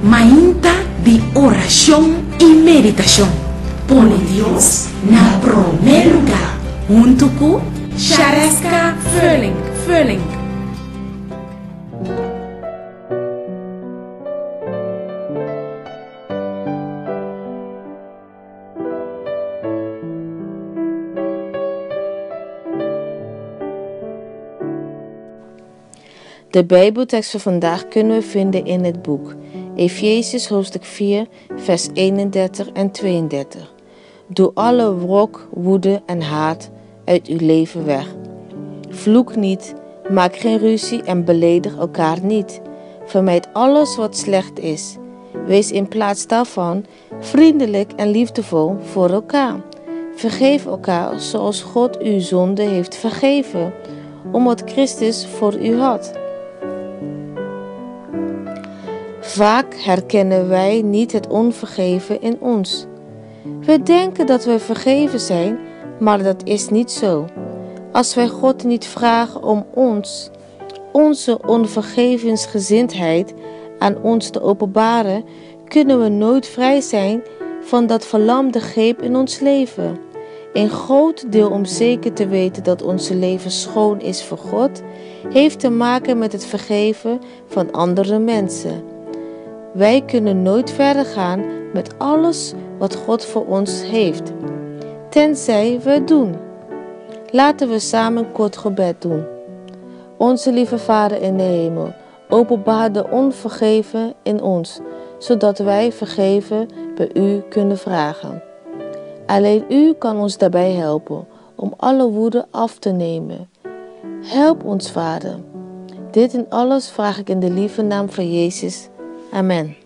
Mainta de oración y meditación. Pone Dios na primer lugar. Junto com Charesca Vulling. De Bijbeltekst van vandaag kunnen we vinden in het boek Efesiërs hoofdstuk 4, vers 31 en 32. Doe alle wrok, woede en haat uit uw leven weg. Vloek niet, maak geen ruzie en beledig elkaar niet. Vermijd alles wat slecht is. Wees in plaats daarvan vriendelijk en liefdevol voor elkaar. Vergeef elkaar zoals God uw zonde heeft vergeven, omdat Christus voor u had. Vaak herkennen wij niet het onvergeven in ons. We denken dat we vergeven zijn, maar dat is niet zo. Als wij God niet vragen om onze onvergevensgezindheid aan ons te openbaren, kunnen we nooit vrij zijn van dat verlamde greep in ons leven. Een groot deel om zeker te weten dat ons leven schoon is voor God, heeft te maken met het vergeven van andere mensen. Wij kunnen nooit verder gaan met alles wat God voor ons heeft, tenzij we het doen. Laten we samen een kort gebed doen. Onze lieve Vader in de hemel, openbaar de onvergeven in ons, zodat wij vergeven bij u kunnen vragen. Alleen u kan ons daarbij helpen om alle woede af te nemen. Help ons, Vader. Dit en alles vraag ik in de lieve naam van Jezus. Amen.